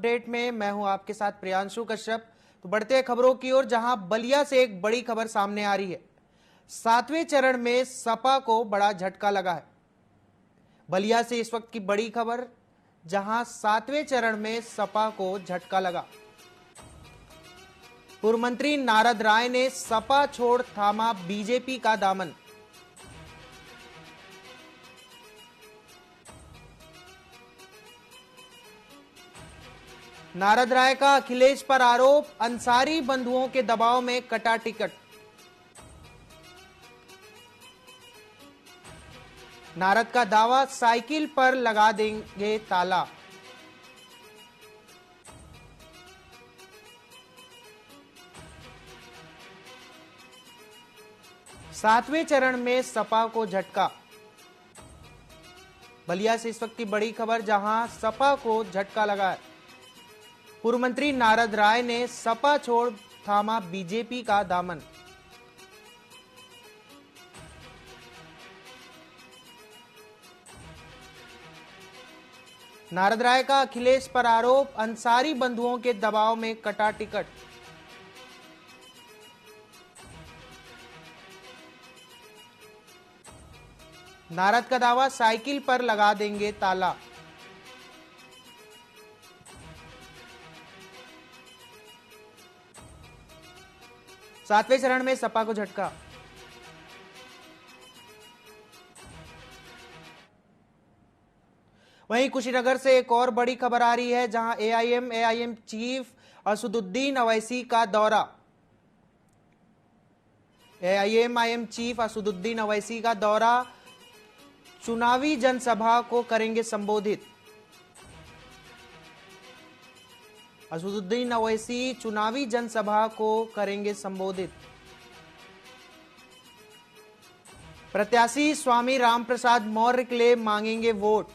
Update में मैं हूं आपके साथ प्रियांशु कश्यप। तो बढ़ते हैं खबरों की ओर, जहां बलिया से एक बड़ी खबर सामने आ रही है। 7वें चरण में सपा को बड़ा झटका लगा है। बलिया से इस वक्त की बड़ी खबर, जहां 7वें चरण में सपा को झटका लगा। पूर्व मंत्री नारद राय ने सपा छोड़ थामा बीजेपी का दामन। नारद राय का अखिलेश पर आरोप, अंसारी बंधुओं के दबाव में कटा टिकट। नारद का दावा, साइकिल पर लगा देंगे ताला। सातवें चरण में सपा को झटका। बलिया से इस वक्त की बड़ी खबर, जहां सपा को झटका लगा है। पूर्व मंत्री नारद राय ने सपा छोड़ थामा बीजेपी का दामन। नारद राय का अखिलेश पर आरोप, अंसारी बंधुओं के दबाव में कटा टिकट। नारद का दावा, साइकिल पर लगा देंगे ताला। सातवें चरण में सपा को झटका। वहीं कुशीनगर से एक और बड़ी खबर आ रही है, जहां एआईएम चीफ असदुद्दीन अवैसी का दौरा। एआईएम चीफ असदुद्दीन अवैसी का दौरा, चुनावी जनसभा को करेंगे संबोधित। असदुद्दीन अवैसी चुनावी जनसभा को करेंगे संबोधित। प्रत्याशी स्वामी रामप्रसाद मौर्य के लिए मांगेंगे वोट।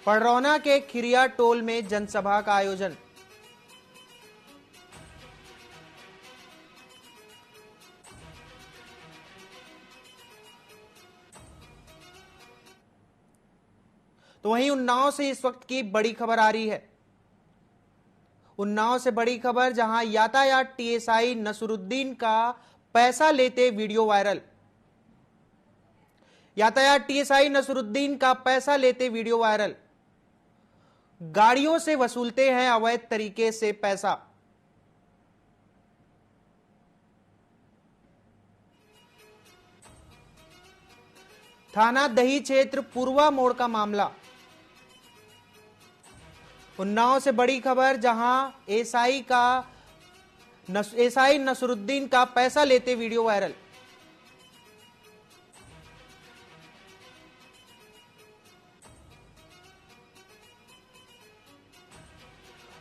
पड़रौना के खिरिया टोल में जनसभा का आयोजन। तो वहीं उन्नाव से इस वक्त की बड़ी खबर आ रही है। उन्नाव से बड़ी खबर, जहां यातायात टीएसआई नसरुद्दीन का पैसा लेते वीडियो वायरल। यातायात टीएसआई नसरुद्दीन का पैसा लेते वीडियो वायरल। गाड़ियों से वसूलते हैं अवैध तरीके से पैसा। थाना दही क्षेत्र पूर्वा मोड़ का मामला। उन्नाव से बड़ी खबर, जहां एसआई नसरुद्दीन का पैसा लेते वीडियो वायरल।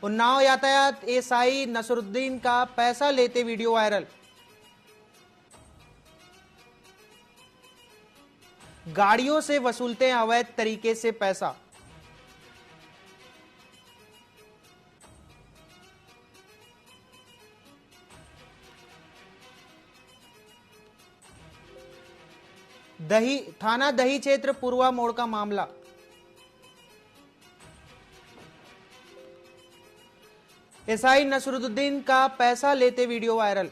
उन्नाव यातायात एसआई नसरुद्दीन का पैसा लेते वीडियो वायरल। गाड़ियों से वसूलते हैं अवैध तरीके से पैसा। थाना दही क्षेत्र पूर्वा मोड़ का मामला। एसआई नसरुद्दीन का पैसा लेते वीडियो वायरल।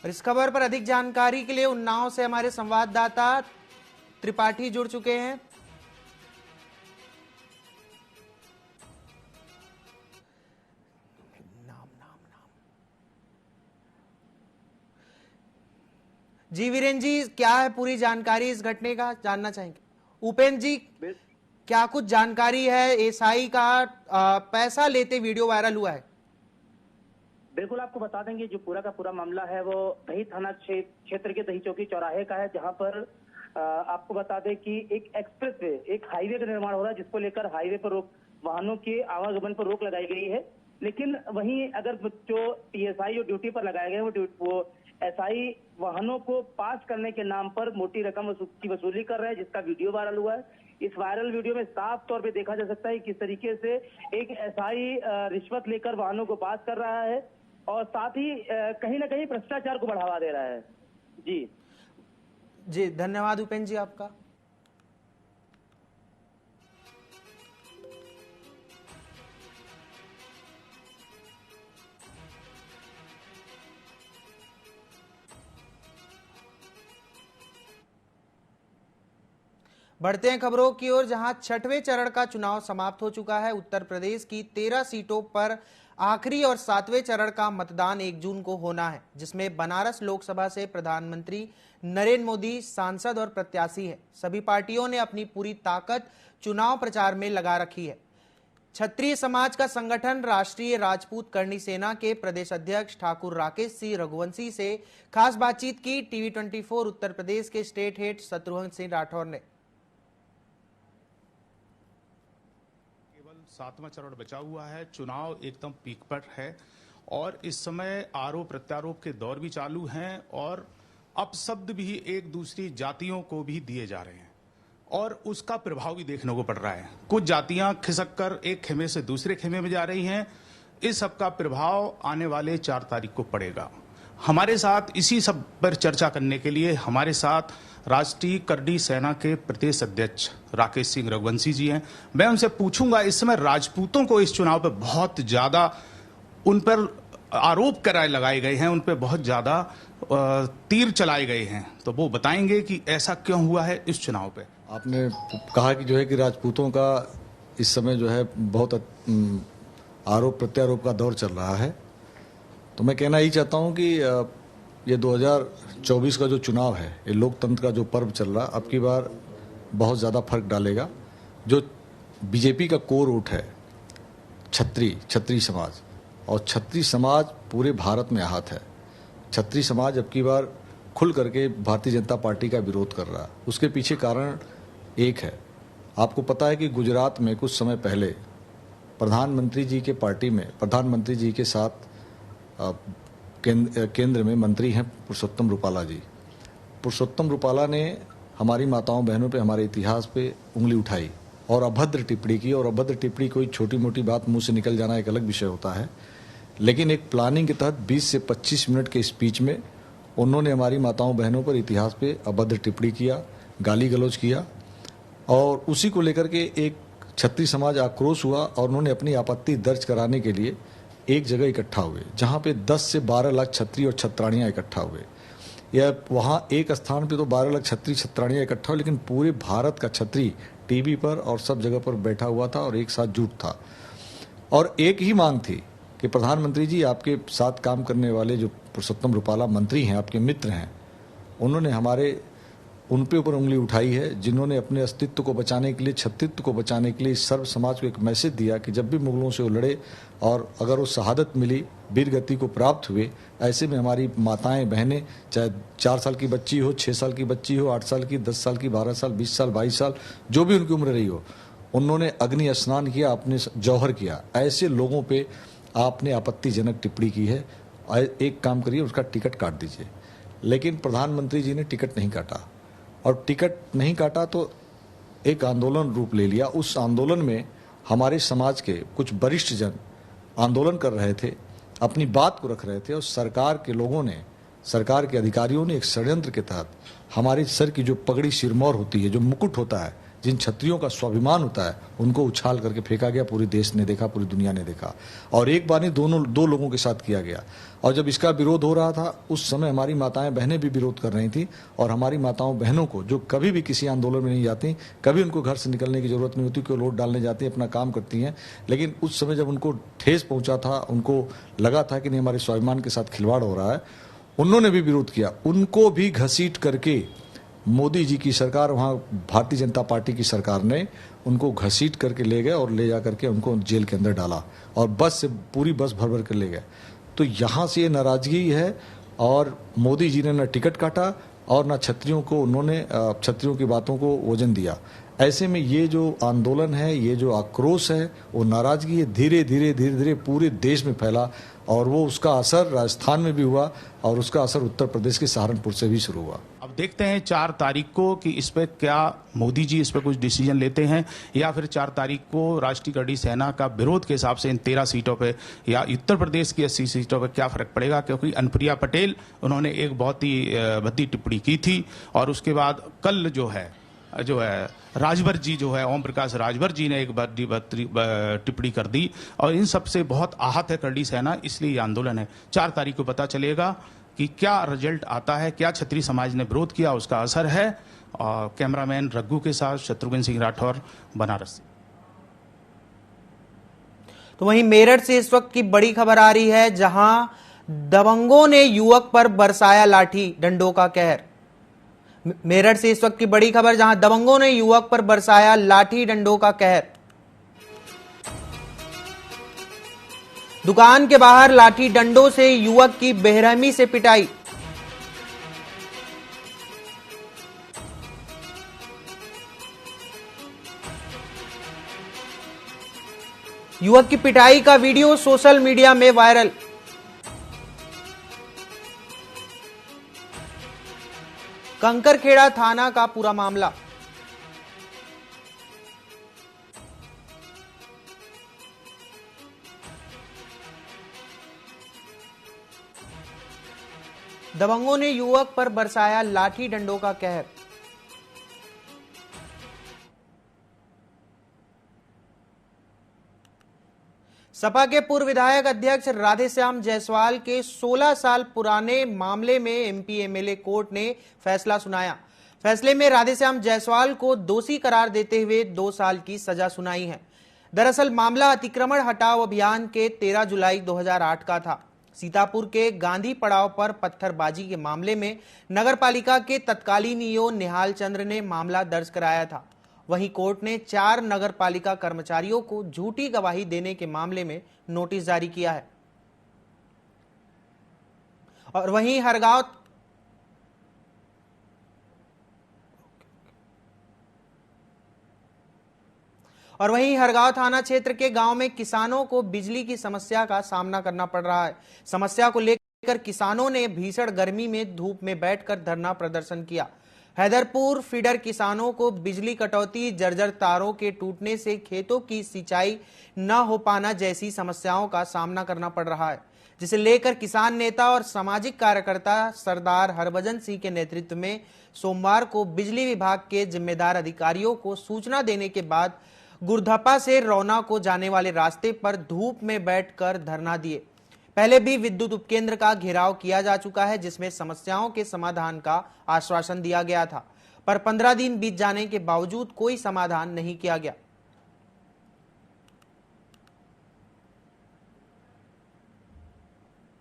और इस खबर पर अधिक जानकारी के लिए उन्नाव से हमारे संवाददाता त्रिपाठी जुड़ चुके हैं। जी वीरेन जी, क्या है पूरी जानकारी इस घटने का, जानना चाहेंगे। उपेंद्र जी, क्या कुछ जानकारी है? एसआई का पैसा लेते वीडियो वायरल हुआ है। बिल्कुल, आपको बता देंगे जो पूरा का पूरा मामला है वो दही थाना क्षेत्र के दही चौकी चौराहे का है, जहां पर आपको बता दें कि एक एक्सप्रेस वे, एक हाईवे का निर्माण हो रहा है, जिसको लेकर हाईवे पर वाहनों के आवागमन पर रोक लगाई गई है। लेकिन वहीं अगर जो टीएसआई जो ड्यूटी पर लगाए गए वो एसआई वाहनों को पास करने के नाम पर मोटी रकम की वसूली कर रहे हैं, जिसका वीडियो वायरल हुआ है। इस वायरल वीडियो में साफ तौर पे देखा जा सकता है किस तरीके से एक एसआई रिश्वत लेकर वाहनों को पास कर रहा है और साथ ही कहीं ना कहीं भ्रष्टाचार को बढ़ावा दे रहा है। जी धन्यवाद उपेंद्र जी आपका। बढ़ते हैं खबरों की ओर, जहां छठवें चरण का चुनाव समाप्त हो चुका है। उत्तर प्रदेश की 13 सीटों पर आखिरी और 7वें चरण का मतदान 1 जून को होना है, जिसमें बनारस लोकसभा से प्रधानमंत्री नरेंद्र मोदी सांसद और प्रत्याशी है। सभी पार्टियों ने अपनी पूरी ताकत चुनाव प्रचार में लगा रखी है। क्षत्रिय समाज का संगठन राष्ट्रीय राजपूत करणी सेना के प्रदेश अध्यक्ष ठाकुर राकेश सिंह रघुवंशी से खास बातचीत की टीवी 24 उत्तर प्रदेश के स्टेट हेड शत्रुघ्न सिंह राठौर ने। 7वां चरण बचा हुआ है, चुनाव एकदम पीक पर है और इस समय आरोप प्रत्यारोप के दौर भी चालू हैं और अपशब्द भी एक दूसरी जातियों को भी दिए जा रहे हैं और उसका प्रभाव भी देखने को पड़ रहा है। कुछ जातियां खिसक कर एक खेमे से दूसरे खेमे में जा रही हैं। इस सब का प्रभाव आने वाले 4 तारीख को पड़ेगा। हमारे साथ इसी सब पर चर्चा करने के लिए हमारे साथ राष्ट्रीय करणी सेना के प्रदेश अध्यक्ष राकेश सिंह रघुवंशी जी हैं। मैं उनसे पूछूंगा, इस समय राजपूतों को इस चुनाव पर बहुत ज्यादा उन पर आरोप लगाए गए हैं, उन पर बहुत ज्यादा तीर चलाए गए हैं, तो वो बताएंगे कि ऐसा क्यों हुआ है इस चुनाव पे। आपने कहा कि जो है कि राजपूतों का इस समय जो है बहुत आरोप प्रत्यारोप का दौर चल रहा है, तो मैं कहना ही चाहता हूं कि ये 2024 का जो चुनाव है, ये लोकतंत्र का जो पर्व चल रहा, अब की बार बहुत ज़्यादा फर्क डालेगा। जो बीजेपी का कोर वोट है क्षत्रिय समाज, और क्षत्रिय समाज पूरे भारत में आहत है। क्षत्रिय समाज अब की बार खुल करके भारतीय जनता पार्टी का विरोध कर रहा है। उसके पीछे कारण एक है, आपको पता है कि गुजरात में कुछ समय पहले प्रधानमंत्री जी के पार्टी में प्रधानमंत्री जी के साथ केंद्र में मंत्री हैं पुरुषोत्तम रूपाला जी। पुरुषोत्तम रूपाला ने हमारी माताओं बहनों पे, हमारे इतिहास पे उंगली उठाई और अभद्र टिप्पणी की। और अभद्र टिप्पणी कोई छोटी मोटी बात मुंह से निकल जाना एक अलग विषय होता है, लेकिन एक प्लानिंग के तहत 20 से 25 मिनट के स्पीच में उन्होंने हमारी माताओं बहनों पर इतिहास पे अभद्र टिप्पणी किया, गाली गलौज किया, और उसी को लेकर के एक क्षत्रिय समाज आक्रोश हुआ और उन्होंने अपनी आपत्ति दर्ज कराने के लिए एक जगह इकट्ठा हुए, जहां पे 10 से 12 लाख क्षत्रिय और छत्राणियां इकट्ठा हुए। यह वहां एक स्थान पे तो 12 लाख क्षत्रिय छत्राणियां इकट्ठा हुए, लेकिन पूरे भारत का क्षत्रिय टीवी पर और सब जगह पर बैठा हुआ था और एक साथ जुट था। और एक ही मांग थी कि प्रधानमंत्री जी, आपके साथ काम करने वाले जो पुरुषोत्तम रूपाला मंत्री हैं, आपके मित्र हैं, उन्होंने उन पे ऊपर उंगली उठाई है, जिन्होंने अपने अस्तित्व को बचाने के लिए, छत्रित्व को बचाने के लिए सर्व समाज को एक मैसेज दिया कि जब भी मुगलों से वो लड़े और अगर वो शहादत मिली, वीर गति को प्राप्त हुए, ऐसे में हमारी माताएं बहनें, चाहे 4 साल की बच्ची हो, 6 साल की बच्ची हो, 8 साल की, 10 साल की, 12 साल, 20 साल, 22 साल, जो भी उनकी उम्र रही हो, उन्होंने अग्नि स्नान किया, आपने जौहर किया। ऐसे लोगों पे आपने आपत्तिजनक टिप्पणी की है। एक काम करिए, उसका टिकट काट दीजिए। लेकिन प्रधानमंत्री जी ने टिकट नहीं काटा, और टिकट नहीं काटा तो एक आंदोलन रूप ले लिया। उस आंदोलन में हमारे समाज के कुछ वरिष्ठ जन आंदोलन कर रहे थे, अपनी बात को रख रहे थे, और सरकार के लोगों ने, सरकार के अधिकारियों ने एक षड्यंत्र के तहत हमारे सर की जो पगड़ी सिरमौर होती है, जो मुकुट होता है, जिन क्षत्रियों का स्वाभिमान होता है, उनको उछाल करके फेंका गया। पूरे देश ने देखा, पूरी दुनिया ने देखा, और एक बार नहीं, दो लोगों के साथ किया गया। और जब इसका विरोध हो रहा था, उस समय हमारी माताएं बहनें भी विरोध कर रही थी, और हमारी माताओं बहनों को, जो कभी भी किसी आंदोलन में नहीं जाती, कभी उनको घर से निकलने की जरूरत नहीं होती, कि वो वोट डालने जाती, अपना काम करती हैं, लेकिन उस समय जब उनको ठेस पहुंचा था, उनको लगा था कि नहीं, हमारे स्वाभिमान के साथ खिलवाड़ हो रहा है, उन्होंने भी विरोध किया। उनको भी घसीट करके मोदी जी की सरकार, वहां भारतीय जनता पार्टी की सरकार ने उनको घसीट करके ले गए और ले जा करके उनको जेल के अंदर डाला, और बस से पूरी बस भर भर कर ले गए। तो यहां से ये नाराजगी है, और मोदी जी ने न टिकट काटा और न क्षत्रियों को, उन्होंने क्षत्रियों की बातों को वजन दिया। ऐसे में ये जो आंदोलन है, ये जो आक्रोश है, वो नाराजगी है, धीरे धीरे पूरे देश में फैला और वो उसका असर राजस्थान में भी हुआ और उसका असर उत्तर प्रदेश के सहारनपुर से भी शुरू हुआ। अब देखते हैं 4 तारीख को कि इस पे क्या मोदी जी इस पे कुछ डिसीजन लेते हैं या फिर 4 तारीख को राष्ट्रीय गढ़ी सेना का विरोध के हिसाब से इन 13 सीटों पे या उत्तर प्रदेश की 80 सीटों पे क्या फर्क पड़ेगा, क्योंकि अनुप्रिया पटेल उन्होंने एक बहुत ही भद्दी टिप्पणी की थी और उसके बाद कल जो है राजभर जी जो है ओम प्रकाश राजभर जी ने एक टिप्पणी कर दी और इन सब से बहुत आहत है करड़ी सेना, इसलिए ये आंदोलन है। 4 तारीख को पता चलेगा कि क्या रिजल्ट आता है, क्या क्षत्रिय समाज ने विरोध किया, उसका असर है। और कैमरामैन रघु के साथ शत्रुघ्न सिंह राठौर, बनारस। तो वहीं मेरठ से इस वक्त की बड़ी खबर आ रही है, जहां दबंगों ने युवक पर बरसाया लाठी डंडों का कहर। मेरठ से इस वक्त की बड़ी खबर, जहां दबंगों ने युवक पर बरसाया लाठी डंडों का कहर। दुकान के बाहर लाठी डंडों से युवक की बेरहमी से पिटाई। युवक की पिटाई का वीडियो सोशल मीडिया में वायरल। कंकरखेड़ा थाना का पूरा मामला। दबंगों ने युवक पर बरसाया लाठी डंडों का कहर। सपा के पूर्व विधायक अध्यक्ष राधेश्याम जायसवाल के 16 साल पुराने मामले में एमपी एमएलए कोर्ट ने फैसला सुनाया। फैसले में राधेश्याम जायसवाल को दोषी करार देते हुए 2 साल की सजा सुनाई है। दरअसल मामला अतिक्रमण हटाओ अभियान के 13 जुलाई 2008 का था। सीतापुर के गांधी पड़ाव पर पत्थरबाजी के मामले में नगरपालिका के तत्कालीन ईओ निहाल चंद्र ने मामला दर्ज कराया था। वहीं कोर्ट ने 4 नगरपालिका कर्मचारियों को झूठी गवाही देने के मामले में नोटिस जारी किया है। और वहीं हरगांव थाना क्षेत्र के गांव में किसानों को बिजली की समस्या का सामना करना पड़ रहा है। समस्या को लेकर किसानों ने भीषण गर्मी में धूप में बैठकर धरना प्रदर्शन किया। हैदरपुर फीडर किसानों को बिजली कटौती, जर्जर तारों के टूटने से खेतों की सिंचाई न हो पाना जैसी समस्याओं का सामना करना पड़ रहा है, जिसे लेकर किसान नेता और सामाजिक कार्यकर्ता सरदार हरभजन सिंह के नेतृत्व में सोमवार को बिजली विभाग के जिम्मेदार अधिकारियों को सूचना देने के बाद गुरधप्पा से रौना को जाने वाले रास्ते पर धूप में बैठकर धरना दिए। पहले भी विद्युत उपकेंद्र का घेराव किया जा चुका है, जिसमें समस्याओं के समाधान का आश्वासन दिया गया था, पर 15 दिन बीत जाने के बावजूद कोई समाधान नहीं किया गया।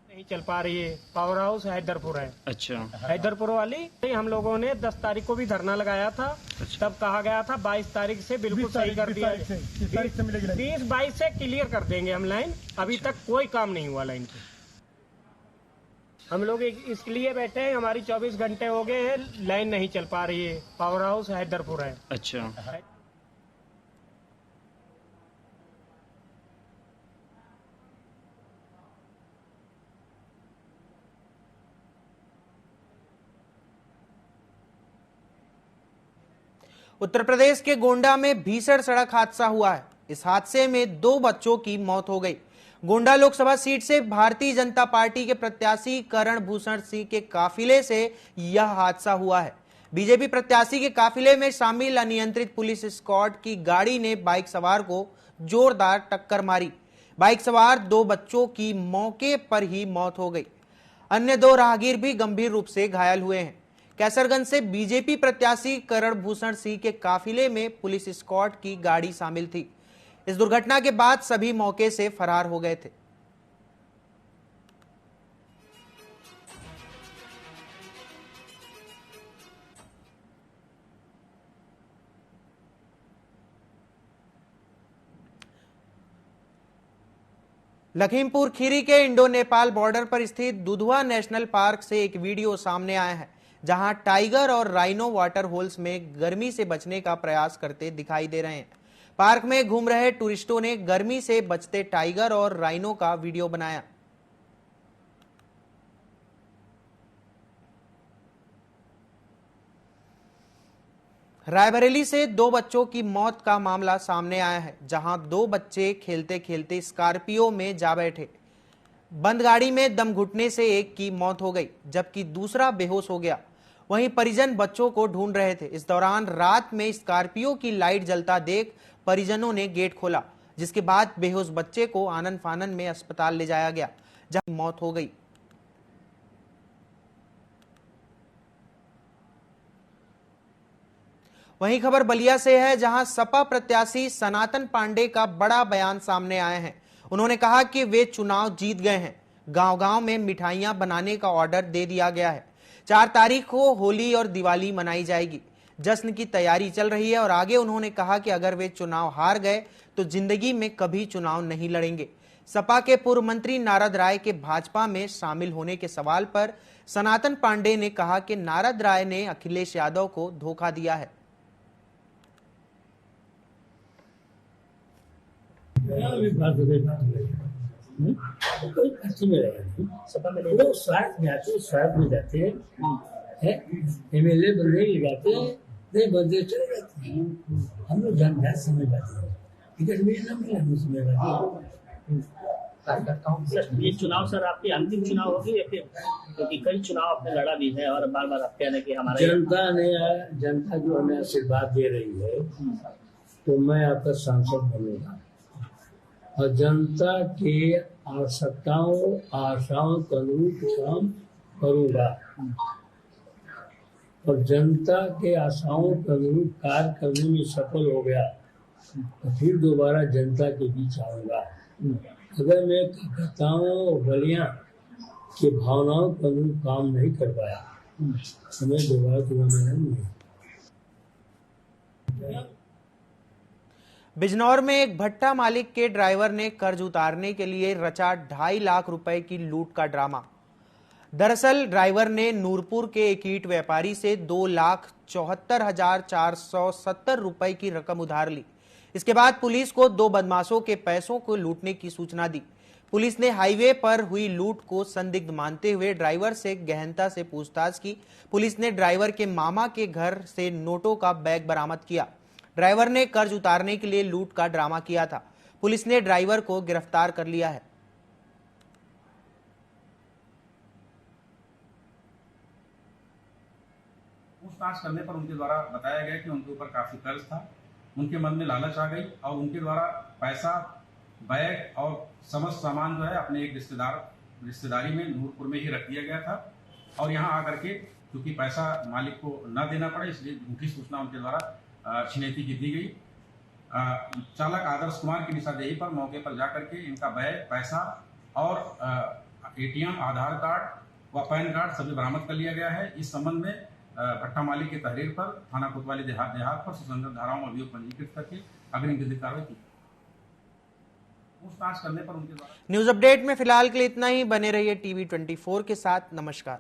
नहीं चल पा रही है। पावर हाउस हैदरपुर है। अच्छा, हैदरपुर वाली हम लोगों ने 10 तारीख को भी धरना लगाया था। अच्छा। तब कहा गया था 22 तारीख से बिल्कुल सही कर दिया। 20-22 से क्लियर कर देंगे हम लाइन। अभी तक कोई काम नहीं हुआ लाइन पे। हम लोग इसलिए बैठे हैं, हमारी 24 घंटे हो गए हैं, लाइन नहीं चल पा रही है। पावर हाउस हैदरपुर है। अच्छा, उत्तर प्रदेश के गोंडा में भीषण सड़क हादसा हुआ है। इस हादसे में 2 बच्चों की मौत हो गई। गोंडा लोकसभा सीट से भारतीय जनता पार्टी के प्रत्याशी करण भूषण सिंह के काफिले से यह हादसा हुआ है। बीजेपी प्रत्याशी के काफिले में शामिल अनियंत्रित पुलिस स्क्वाड की गाड़ी ने बाइक सवार को जोरदार टक्कर मारी। बाइक सवार 2 बच्चों की मौके पर ही मौत हो गई। अन्य 2 राहगीर भी गंभीर रूप से घायल हुए हैं। कैसरगंज से बीजेपी प्रत्याशी करण भूषण सिंह के काफिले में पुलिस स्क्वाड की गाड़ी शामिल थी। इस दुर्घटना के बाद सभी मौके से फरार हो गए थे। लखीमपुर खीरी के इंडो नेपाल बॉर्डर पर स्थित दुधवा नेशनल पार्क से एक वीडियो सामने आया है, जहां टाइगर और राइनो वाटर होल्स में गर्मी से बचने का प्रयास करते दिखाई दे रहे हैं। पार्क में घूम रहे टूरिस्टों ने गर्मी से बचते टाइगर और राइनो का वीडियो बनाया। रायबरेली से 2 बच्चों की मौत का मामला सामने आया है, जहां 2 बच्चे खेलते खेलते स्कॉर्पियो में जा बैठे। बंद गाड़ी में दम घुटने से एक की मौत हो गई, जबकि दूसरा बेहोश हो गया। वहीं परिजन बच्चों को ढूंढ रहे थे। इस दौरान रात में स्कॉर्पियो की लाइट जलता देख परिजनों ने गेट खोला, जिसके बाद बेहोश बच्चे को आनन फानन में अस्पताल ले जाया गया, जहां मौत हो गई। वहीं खबर बलिया से है, जहां सपा प्रत्याशी सनातन पांडे का बड़ा बयान सामने आया है। उन्होंने कहा कि वे चुनाव जीत गए हैं। गांव-गांव में मिठाइयां बनाने का ऑर्डर दे दिया गया है। 4 तारीख को होली और दिवाली मनाई जाएगी। जश्न की तैयारी चल रही है और आगे उन्होंने कहा कि अगर वे चुनाव हार गए तो जिंदगी में कभी चुनाव नहीं लड़ेंगे। सपा के पूर्व मंत्री नारद राय के भाजपा में शामिल होने के सवाल पर सनातन पांडे ने कहा कि नारद राय ने अखिलेश यादव को धोखा दिया है। कोई खर्ची में रहेगा, सपा में लोग स्वार्थ में आते हैं, स्वार्थ में जाते हैं, एमएलए बंदे लगाते हैं, नहीं बंदे चले जाते हैं। हम लोग जानकार समझदारी हैं, इधर मेरे नाम नहीं हम समझदारी। ये चुनाव सर आपकी अंतिम चुनाव होगी या फिर, क्योंकि कई चुनाव आपने लड़ा भी है और बार बार आप कह रहे हैं कि हमारा जनता जो हमें आशीर्वाद दे रही है, तो मैं आपका सांसद बनूंगा और जनता के आवश्यकताओं आशाओं के अनुरूप काम करूंगा और जनता के आशाओं के अनुरूप कार्य करने में सफल हो गया तो फिर दोबारा जनता के बीच आऊंगा। अगर मैं कार्यकर्ताओं बलिया की भावनाओं के अनुरूप काम नहीं कर पाया तो मैं दोबारा चुनाव नहीं। बिजनौर में एक भट्टा मालिक के ड्राइवर ने कर्ज उतारने के लिए रचा 2.5 लाख रुपए की लूट का ड्रामा। दरअसल ड्राइवर ने नूरपुर के एक ईंट व्यापारी से 2,74,470 रुपए की रकम उधार ली। इसके बाद पुलिस को 2 बदमाशों के पैसों को लूटने की सूचना दी। पुलिस ने हाईवे पर हुई लूट को संदिग्ध मानते हुए ड्राइवर से गहनता से पूछताछ की। पुलिस ने ड्राइवर के मामा के घर से नोटों का बैग बरामद किया। ड्राइवर ने कर्ज उतारने के लिए लूट का ड्रामा किया था। पुलिस ने ड्राइवर को गिरफ्तार कर लिया है। पूछताछ करने पर उनके द्वारा बताया गया कि उनके ऊपर काफी कर्ज था। उनके मन में लालच आ गई और उनके द्वारा पैसा, बैग और समस्त सामान जो है अपने एक रिश्तेदारी में नूरपुर में ही रख दिया गया था और यहाँ आकर के क्योंकि पैसा मालिक को न देना पड़े इसलिए झूठी सूचना उनके द्वारा छिनैती की दी गई। चालक आदर्श कुमार की निशानदेही पर मौके पर जाकर के इनका बैग, पैसा और एटीएम, आधार कार्ड व पैन कार्ड सभी बरामद कर लिया गया है। इस संबंध में भट्टा मालिक के तहरीर पर थाना कोतवाली देहात पर सुसंगत धाराओं में अभियोग पंजीकृत करके अग्रिम विधिक कार्रवाई की। पूछताछ करने पर उनके द्वारा। न्यूज अपडेट में फिलहाल के लिए इतना ही। बने रहिए टीवी 24 के साथ। नमस्कार।